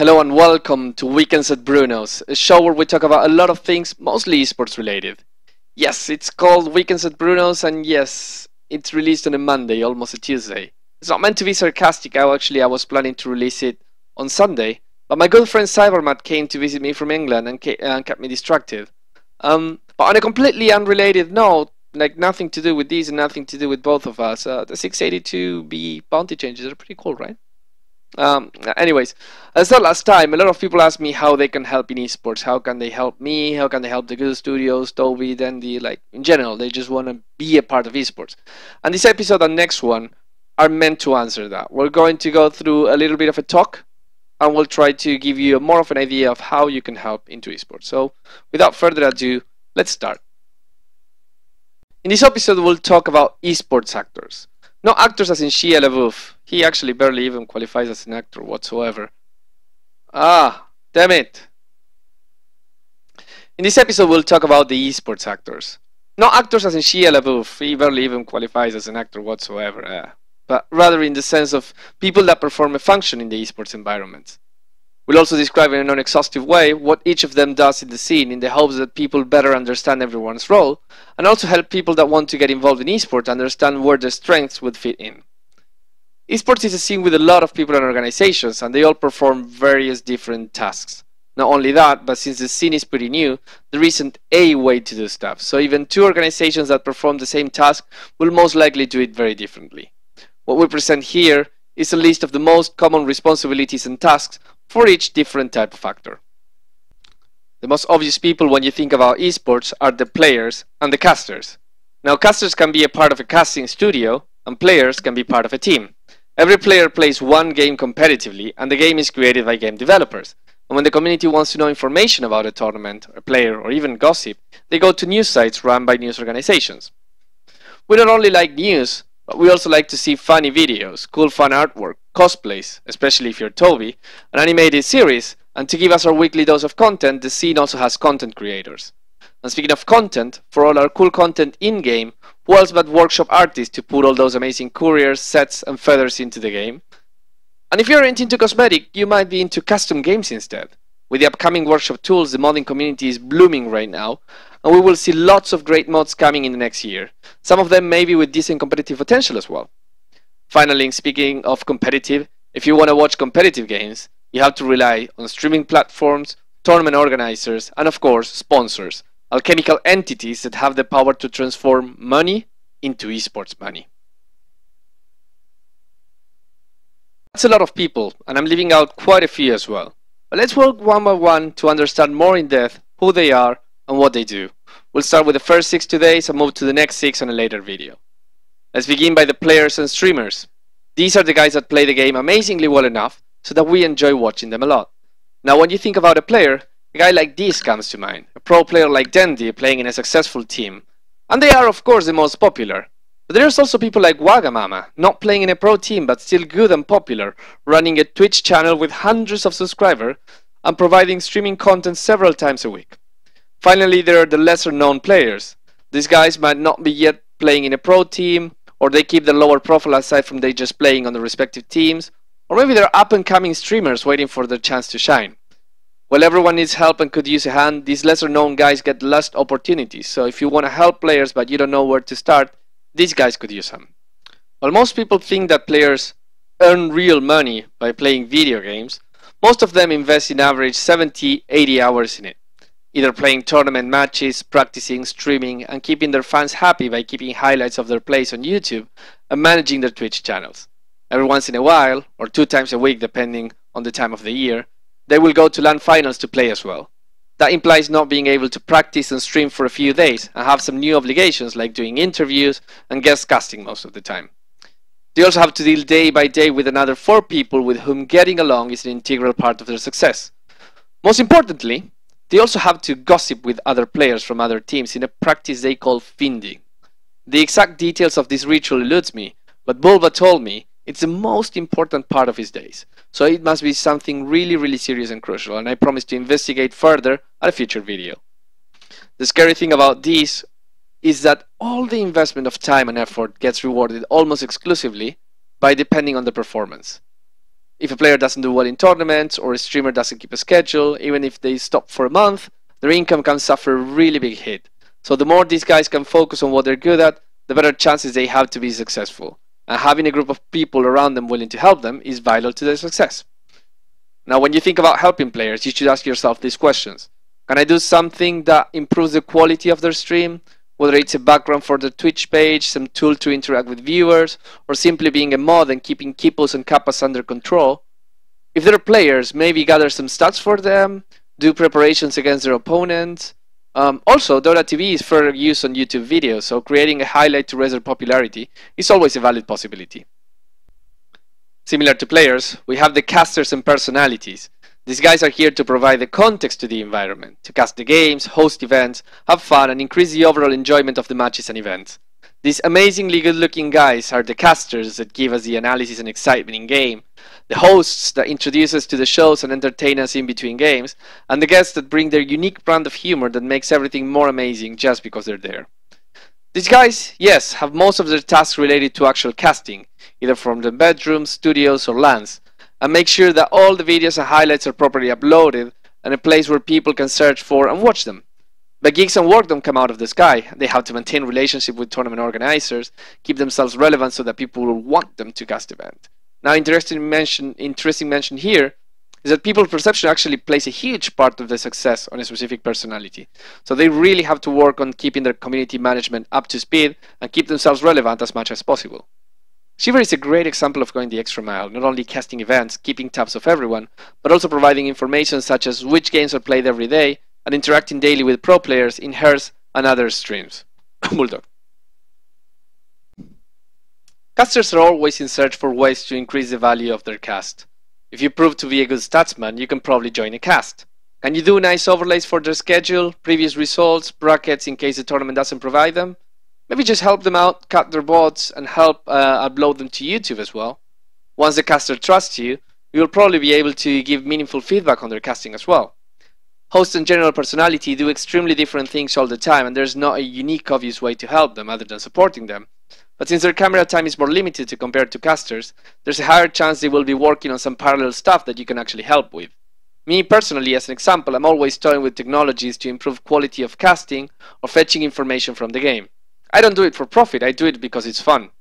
Hello and welcome to Weekends at Bruno's, a show where we talk about a lot of things, mostly esports related. Yes, it's called Weekends at Bruno's, and yes, it's released on a Monday, almost a Tuesday. It's not meant to be sarcastic. I was planning to release it on Sunday, but my good friend Cybermat came to visit me from England and kept me distracted. But on a completely unrelated note, like nothing to do with these and nothing to do with both of us, the 682B bounty changes are pretty cool, right? Anyways, as the last time, a lot of people ask me how they can help in esports. How can they help me? How can they help the good studios, Toby, Dandy, like in general? They just want to be a part of esports. And this episode and next one are meant to answer that. We're going to go through a little bit of a talk, and we'll try to give you more of an idea of how you can help into esports. So, without further ado, let's start. In this episode, we'll talk about esports actors. Not actors as in Shia LaBeouf. He actually barely even qualifies as an actor whatsoever. Ah, damn it. In this episode, we'll talk about the esports actors. Not actors as in Shia LaBeouf. He barely even qualifies as an actor whatsoever. But rather in the sense of people that perform a function in the esports environment. We'll also describe in a non-exhaustive way what each of them does in the scene in the hopes that people better understand everyone's role, and also help people that want to get involved in esports understand where their strengths would fit in. Esports is a scene with a lot of people and organizations, and they all perform various different tasks. Not only that, but since the scene is pretty new, there isn't a way to do stuff, so even two organizations that perform the same task will most likely do it very differently. What we present here is a list of the most common responsibilities and tasks for each different type of actor. The most obvious people when you think about esports are the players and the casters. Now, casters can be a part of a casting studio, and players can be part of a team. Every player plays one game competitively, and the game is created by game developers. And when the community wants to know information about a tournament, a player, or even gossip, they go to news sites run by news organizations. We not only like news, but we also like to see funny videos, cool fun artwork, cosplays, especially if you're Toby, an animated series, and to give us our weekly dose of content, the scene also has content creators. And speaking of content, for all our cool content in-game, who else but workshop artists to put all those amazing couriers, sets, and feathers into the game? And if you're into cosmetic, you might be into custom games instead. With the upcoming workshop tools, the modding community is blooming right now, and we will see lots of great mods coming in the next year. Some of them maybe with decent competitive potential as well. Finally, speaking of competitive, if you want to watch competitive games, you have to rely on streaming platforms, tournament organizers, and of course, sponsors, alchemical entities that have the power to transform money into esports money. That's a lot of people, and I'm leaving out quite a few as well. But let's work one by one to understand more in depth who they are and what they do. We'll start with the first 6 today and move to the next 6 on a later video. Let's begin by the players and streamers. These are the guys that play the game amazingly well enough so that we enjoy watching them a lot. Now when you think about a player, a guy like this comes to mind. A pro player like Dandy playing in a successful team. And they are of course the most popular. But there's also people like Wagamama, not playing in a pro team but still good and popular, running a Twitch channel with hundreds of subscribers and providing streaming content several times a week. Finally, there are the lesser known players. These guys might not be yet playing in a pro team, or they keep the lower profile aside from they just playing on the respective teams, or maybe they're up and coming streamers waiting for their chance to shine. While everyone needs help and could use a hand, these lesser known guys get lost opportunities, so if you want to help players but you don't know where to start, these guys could use them. While most people think that players earn real money by playing video games, most of them invest in average 70-80 hours in it. Either playing tournament matches, practicing, streaming, and keeping their fans happy by keeping highlights of their plays on YouTube and managing their Twitch channels. Every once in a while, or 2 times a week depending on the time of the year, they will go to LAN finals to play as well. That implies not being able to practice and stream for a few days and have some new obligations like doing interviews and guest casting most of the time. They also have to deal day by day with another 4 people with whom getting along is an integral part of their success. Most importantly, they also have to gossip with other players from other teams in a practice they call finding. The exact details of this ritual eludes me, but Bulba told me it's the most important part of his days. So it must be something really serious and crucial, and I promise to investigate further at a future video. The scary thing about this is that all the investment of time and effort gets rewarded almost exclusively by depending on the performance. If a player doesn't do well in tournaments or a streamer doesn't keep a schedule, even if they stop for a month, their income can suffer a really big hit. So the more these guys can focus on what they're good at, the better chances they have to be successful. And having a group of people around them willing to help them is vital to their success. Now, when you think about helping players, you should ask yourself these questions. Can I do something that improves the quality of their stream? Whether it's a background for their Twitch page, some tool to interact with viewers, or simply being a mod and keeping Kippos and Kappas under control. If they're players, maybe gather some stats for them, do preparations against their opponents. Also, Dota TV is for use on YouTube videos, so creating a highlight to raise their popularity is always a valid possibility. Similar to players, we have the casters and personalities. These guys are here to provide the context to the environment, to cast the games, host events, have fun, and increase the overall enjoyment of the matches and events. These amazingly good-looking guys are the casters that give us the analysis and excitement in game, the hosts that introduce us to the shows and entertain us in between games, and the guests that bring their unique brand of humor that makes everything more amazing just because they're there. These guys, yes, have most of their tasks related to actual casting, either from the bedrooms, studios, or LANs, and make sure that all the videos and highlights are properly uploaded and a place where people can search for and watch them. But gigs and work don't come out of the sky. They have to maintain relationship with tournament organizers, keep themselves relevant so that people will want them to cast event. Now, interesting mention here is that people's perception actually plays a huge part of the success on a specific personality. So they really have to work on keeping their community management up to speed and keep themselves relevant as much as possible. Shiver is a great example of going the extra mile, not only casting events, keeping tabs of everyone, but also providing information such as which games are played every day and interacting daily with pro players in hers and other streams. Bulldog. Casters are always in search for ways to increase the value of their cast. If you prove to be a good statsman, you can probably join a cast. Can you do nice overlays for their schedule, previous results, brackets in case the tournament doesn't provide them? Maybe just help them out, cut their bots, and help upload them to YouTube as well. Once the caster trusts you, you will probably be able to give meaningful feedback on their casting as well. Host and general personality do extremely different things all the time, and there's not a unique obvious way to help them other than supporting them. But since their camera time is more limited to compared to casters, there's a higher chance they will be working on some parallel stuff that you can actually help with. Me personally, as an example, I'm always toying with technologies to improve quality of casting or fetching information from the game. I don't do it for profit, I do it because it's fun.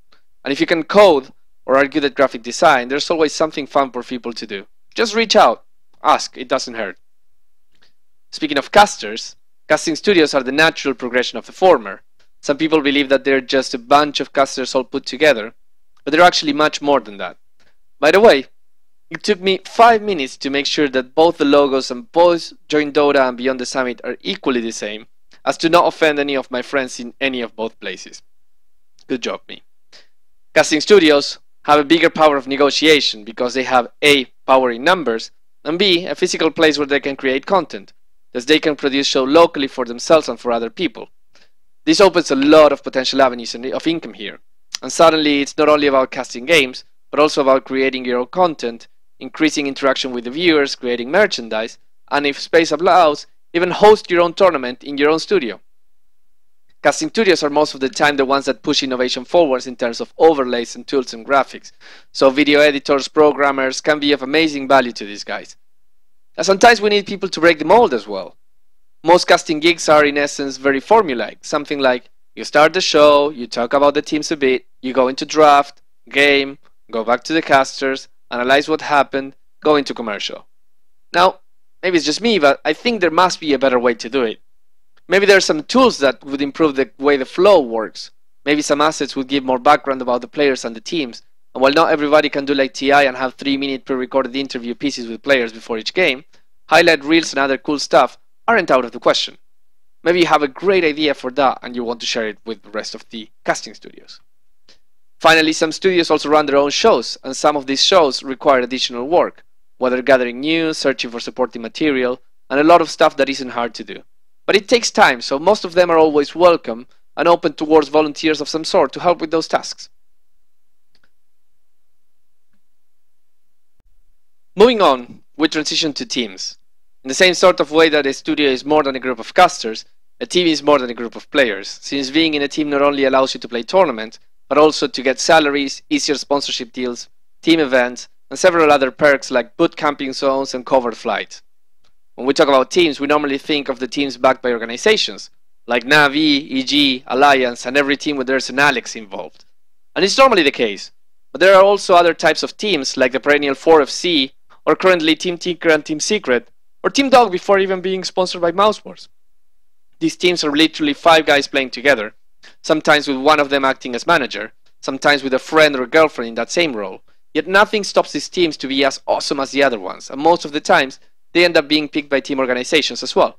And if you can code or are good at graphic design, there's always something fun for people to do. Just reach out, ask, it doesn't hurt. Speaking of casters, casting studios are the natural progression of the former. Some people believe that they're just a bunch of casters all put together, but they're actually much more than that. By the way, it took me 5 minutes to make sure that both the logos and both Join Dota and Beyond the Summit are equally the same, as to not offend any of my friends in any of both places. Good job, me. Casting studios have a bigger power of negotiation because they have A, power in numbers, and B, a physical place where they can create content, thus they can produce show locally for themselves and for other people. This opens a lot of potential avenues of income here, and suddenly it's not only about casting games, but also about creating your own content, increasing interaction with the viewers, creating merchandise, and if space allows, even host your own tournament in your own studio. Casting studios are most of the time the ones that push innovation forwards in terms of overlays and tools and graphics, so video editors, programmers can be of amazing value to these guys. And sometimes we need people to break the mold as well. Most casting gigs are in essence very formulaic, something like you start the show, you talk about the teams a bit, you go into draft, game, go back to the casters, analyze what happened, go into commercial. Now, maybe it's just me, but I think there must be a better way to do it. Maybe there are some tools that would improve the way the flow works. Maybe some assets would give more background about the players and the teams. And while not everybody can do like TI and have 3-minute pre-recorded interview pieces with players before each game, highlight reels and other cool stuff aren't out of the question. Maybe you have a great idea for that and you want to share it with the rest of the casting studios. Finally, some studios also run their own shows, and some of these shows require additional work, whether gathering news, searching for supporting material, and a lot of stuff that isn't hard to do. But it takes time, so most of them are always welcome and open towards volunteers of some sort to help with those tasks. Moving on, we transition to teams. In the same sort of way that a studio is more than a group of casters, a team is more than a group of players, since being in a team not only allows you to play tournaments, but also to get salaries, easier sponsorship deals, team events, and several other perks like boot camping zones and covered flights. When we talk about teams, we normally think of the teams backed by organizations, like Navi, EG, Alliance, and every team where there's an Alex involved. And it's normally the case. But there are also other types of teams, like the perennial 4FC, or currently Team Tinker and Team Secret, or Team Dog before even being sponsored by Mousewars. These teams are literally 5 guys playing together, sometimes with one of them acting as manager, sometimes with a friend or girlfriend in that same role. Yet nothing stops these teams to be as awesome as the other ones, and most of the times, they end up being picked by team organizations as well.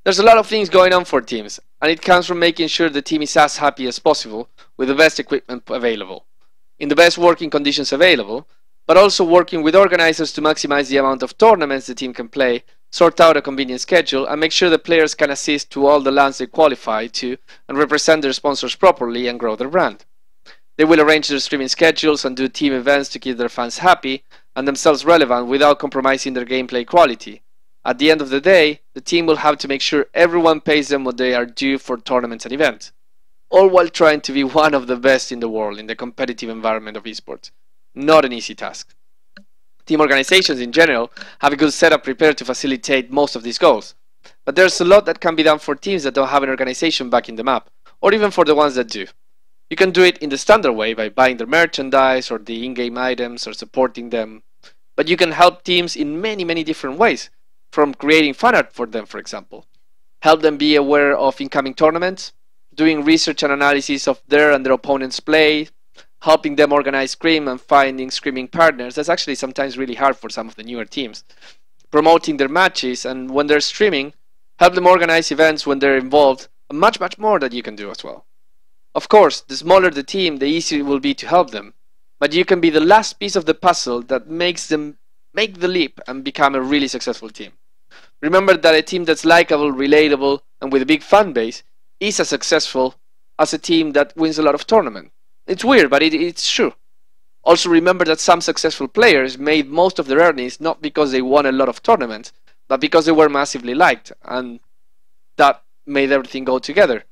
There's a lot of things going on for teams, and it comes from making sure the team is as happy as possible with the best equipment available, in the best working conditions available, but also working with organizers to maximize the amount of tournaments the team can play, sort out a convenient schedule, and make sure the players can assist to all the lands they qualify to and represent their sponsors properly and grow their brand. They will arrange their streaming schedules and do team events to keep their fans happy and themselves relevant without compromising their gameplay quality. At the end of the day, the team will have to make sure everyone pays them what they are due for tournaments and events, all while trying to be one of the best in the world in the competitive environment of esports. Not an easy task. Team organizations in general have a good setup prepared to facilitate most of these goals, but there's a lot that can be done for teams that don't have an organization backing them up, or even for the ones that do. You can do it in the standard way by buying their merchandise or the in-game items or supporting them, but you can help teams in many different ways, from creating fan art for them, for example. Help them be aware of incoming tournaments, doing research and analysis of their and their opponents' play, helping them organize scrim and finding scrimming partners. That's actually sometimes really hard for some of the newer teams. Promoting their matches, and when they're streaming, help them organize events when they're involved, and much more that you can do as well. Of course, the smaller the team, the easier it will be to help them, but you can be the last piece of the puzzle that makes them make the leap and become a really successful team. Remember that a team that's likable, relatable, and with a big fan base is as successful as a team that wins a lot of tournaments. It's weird, but it's true. Also remember that some successful players made most of their earnings not because they won a lot of tournaments, but because they were massively liked, and that made everything go together.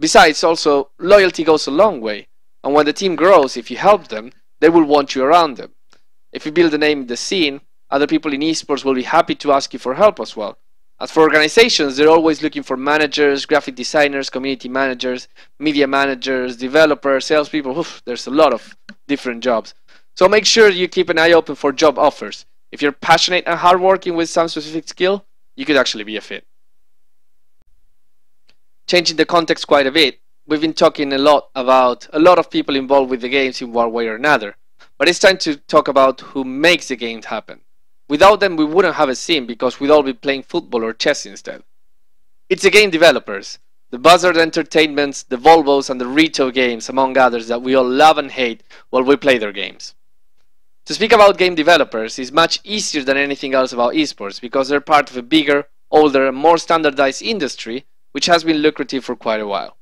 Besides, also, loyalty goes a long way, and when the team grows, if you help them, they will want you around them. If you build a name in the scene, other people in esports will be happy to ask you for help as well. As for organizations, they're always looking for managers, graphic designers, community managers, media managers, developers, salespeople. Oof, there's a lot of different jobs. So make sure you keep an eye open for job offers. If you're passionate and hardworking with some specific skill, you could actually be a fit. Changing the context quite a bit, we've been talking a lot about a lot of people involved with the games in one way or another. But it's time to talk about who makes the games happen. Without them, we wouldn't have a scene because we'd all be playing football or chess instead. It's the game developers, the Buzzard Entertainments, the Volvos, and the Rito Games, among others, that we all love and hate while we play their games. To speak about game developers is much easier than anything else about esports because they're part of a bigger, older, and more standardized industry which has been lucrative for quite a while.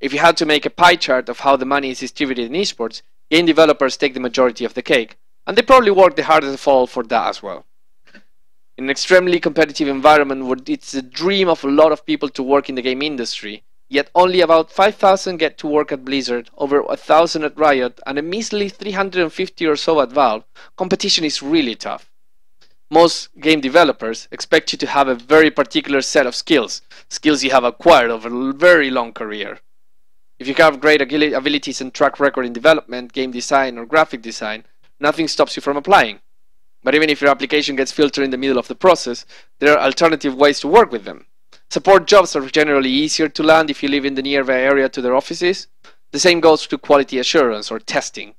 If you had to make a pie chart of how the money is distributed in esports, game developers take the majority of the cake, and they probably work the hardest of all for that as well. In an extremely competitive environment where it's a dream of a lot of people to work in the game industry, yet only about 5,000 get to work at Blizzard, over 1,000 at Riot, and a measly 350 or so at Valve, competition is really tough. Most game developers expect you to have a very particular set of skills you have acquired over a very long career. If you have great abilities and track record in development, game design, or graphic design, nothing stops you from applying. But even if your application gets filtered in the middle of the process, there are alternative ways to work with them. Support jobs are generally easier to land if you live in the nearby area to their offices. The same goes to quality assurance or testing.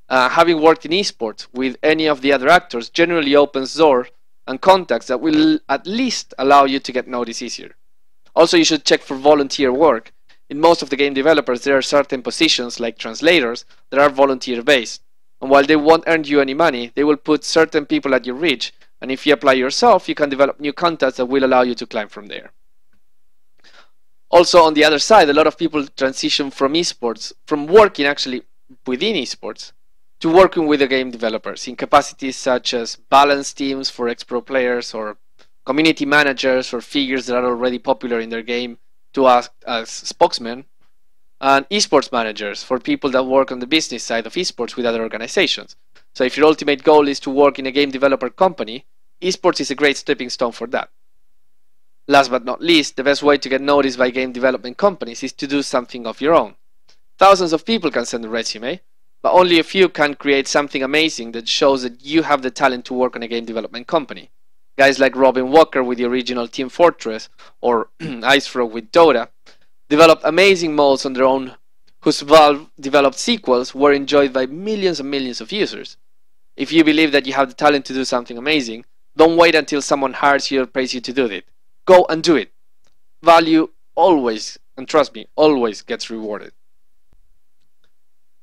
Having worked in esports with any of the other actors generally opens doors and contacts that will at least allow you to get noticed easier. Also, you should check for volunteer work. In most of the game developers, there are certain positions like translators that are volunteer based. And while they won't earn you any money, they will put certain people at your reach, and if you apply yourself, you can develop new contacts that will allow you to climb from there. Also, on the other side, a lot of people transition from esports, from working actually within esports, to working with the game developers in capacities such as balance teams for ex-pro players, or community managers or figures that are already popular in their game to act as spokesmen, and esports managers for people that work on the business side of esports with other organizations. So if your ultimate goal is to work in a game developer company, esports is a great stepping stone for that. Last but not least, the best way to get noticed by game development companies is to do something of your own. Thousands of people can send a resume, but only a few can create something amazing that shows that you have the talent to work on a game development company. Guys like Robin Walker with the original Team Fortress or IceFrog with Dota developed amazing modes on their own, whose Valve developed sequels were enjoyed by millions and millions of users. If you believe that you have the talent to do something amazing, don't wait until someone hires you or pays you to do it. Go and do it. Value always, and trust me, always gets rewarded.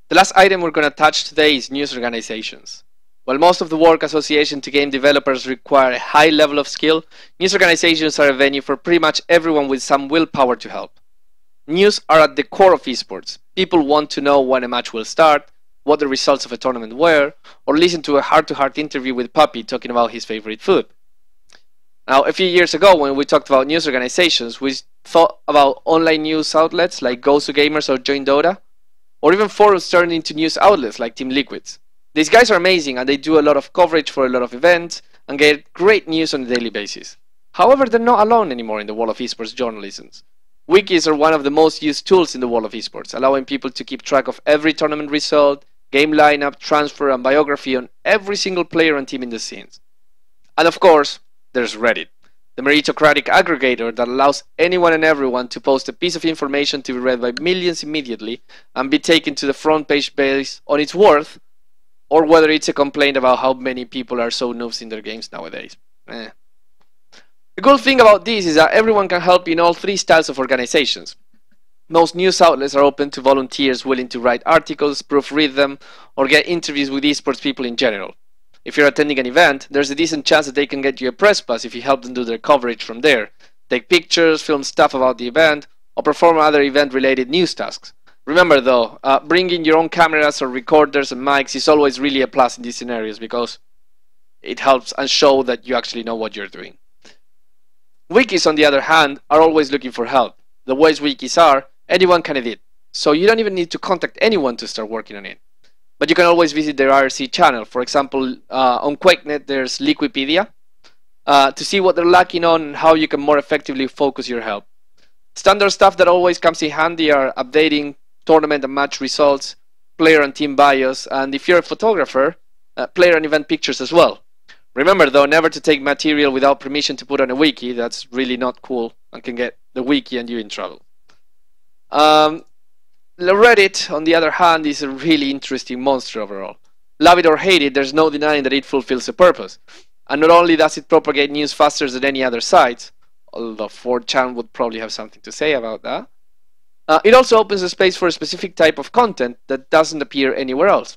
The last item we're going to touch today is news organizations. While most of the work association to game developers require a high level of skill, news organizations are a venue for pretty much everyone with some willpower to help. News are at the core of esports. People want to know when a match will start, what the results of a tournament were, or listen to a heart-to-heart interview with Puppy talking about his favorite food. Now, a few years ago when we talked about news organizations, we thought about online news outlets like Gosu Gamers or Join Dota, or even forums turned into news outlets like Team Liquids. These guys are amazing and they do a lot of coverage for a lot of events and get great news on a daily basis. However, they're not alone anymore in the world of esports journalism. Wikis are one of the most used tools in the world of esports, allowing people to keep track of every tournament result, game lineup, transfer, and biography on every single player and team in the scenes. And of course, there's Reddit, the meritocratic aggregator that allows anyone and everyone to post a piece of information to be read by millions immediately and be taken to the front page based on its worth, or whether it's a complaint about how many people are so noobs in their games nowadays. The cool thing about this is that everyone can help in all three styles of organizations. Most news outlets are open to volunteers willing to write articles, proofread them, or get interviews with esports people in general. If you're attending an event, there's a decent chance that they can get you a press pass if you help them do their coverage from there, take pictures, film stuff about the event, or perform other event-related news tasks. Remember though, bringing your own cameras or recorders and mics is always really a plus in these scenarios because it helps and show that you actually know what you're doing. Wikis, on the other hand, are always looking for help. The ways wikis are, anyone can edit, so you don't even need to contact anyone to start working on it. But you can always visit their IRC channel. For example, on QuakeNet there's Liquipedia to see what they're lacking on and how you can more effectively focus your help. Standard stuff that always comes in handy are updating tournament and match results, player and team bios, and if you're a photographer, player and event pictures as well. Remember though, never to take material without permission to put on a wiki. That's really not cool and can get the wiki and you in trouble. Reddit, on the other hand, is a really interesting monster overall. Love it or hate it, there's no denying that it fulfills a purpose. And not only does it propagate news faster than any other site, although 4chan would probably have something to say about that, it also opens a space for a specific type of content that doesn't appear anywhere else.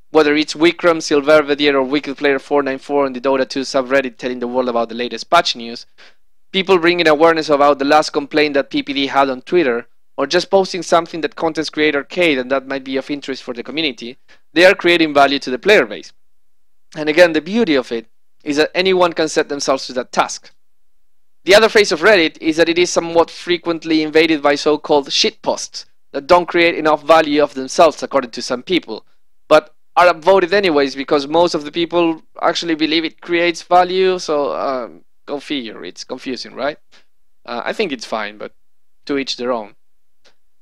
Whether it's Wikram, Silvervedier, or WickedPlayer494 on the Dota 2 subreddit telling the world about the latest patch news, people bringing awareness about the last complaint that PPD had on Twitter, or just posting something that contents create arcade and that might be of interest for the community, they are creating value to the player base. And again, the beauty of it is that anyone can set themselves to that task. The other face of Reddit is that it is somewhat frequently invaded by so-called shitposts that don't create enough value of themselves according to some people, but are upvoted anyways because most of the people actually believe it creates value, so go figure, it's confusing, right? I think it's fine, but to each their own.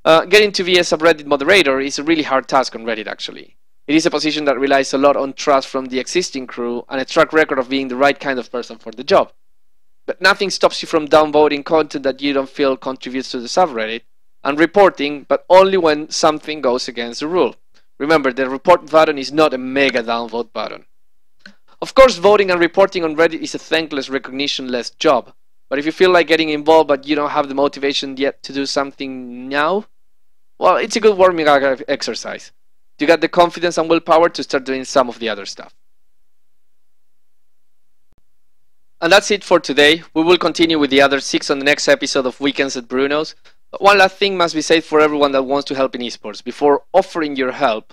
Getting to be a subreddit moderator is a really hard task on Reddit actually. It is a position that relies a lot on trust from the existing crew and a track record of being the right kind of person for the job. But nothing stops you from downvoting content that you don't feel contributes to the subreddit, and reporting, but only when something goes against the rule. Remember, the report button is not a mega downvote button. Of course, voting and reporting on Reddit is a thankless, recognition-less job, but if you feel like getting involved but you don't have the motivation yet to do something now, well, it's a good warming up exercise to get the confidence and willpower to start doing some of the other stuff. And that's it for today. We will continue with the other 6 on the next episode of Weekends at Bruno's. But one last thing must be said for everyone that wants to help in esports. Before offering your help,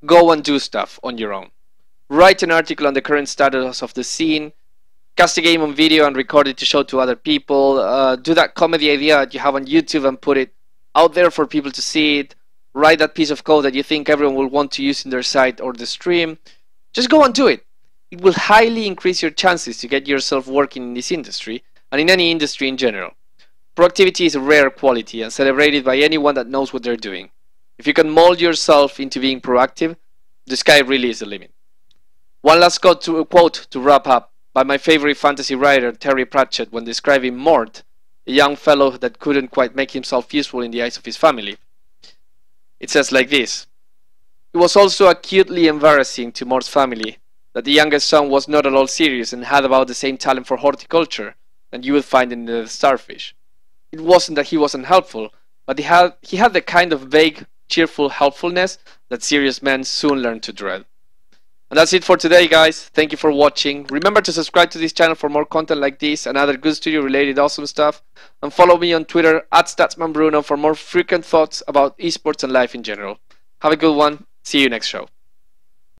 go and do stuff on your own. Write an article on the current status of the scene, cast a game on video and record it to show to other people, do that comedy idea that you have on YouTube and put it out there for people to see it, write that piece of code that you think everyone will want to use in their site or the stream, Just go and do it. It will highly increase your chances to get yourself working in this industry and in any industry in general. Proactivity is a rare quality and celebrated by anyone that knows what they're doing. If you can mold yourself into being proactive, the sky really is the limit. One last quote to wrap up by my favorite fantasy writer Terry Pratchett when describing Mort, a young fellow that couldn't quite make himself useful in the eyes of his family. It says like this: "It was also acutely embarrassing to Mort's family that the youngest son was not at all serious and had about the same talent for horticulture that you would find in the starfish. It wasn't that he wasn't helpful, but he had the kind of vague, cheerful helpfulness that serious men soon learn to dread." And that's it for today, guys. Thank you for watching. Remember to subscribe to this channel for more content like this and other good studio related awesome stuff. And follow me on Twitter @StatsmanBruno for more frequent thoughts about esports and life in general. Have a good one. See you next show.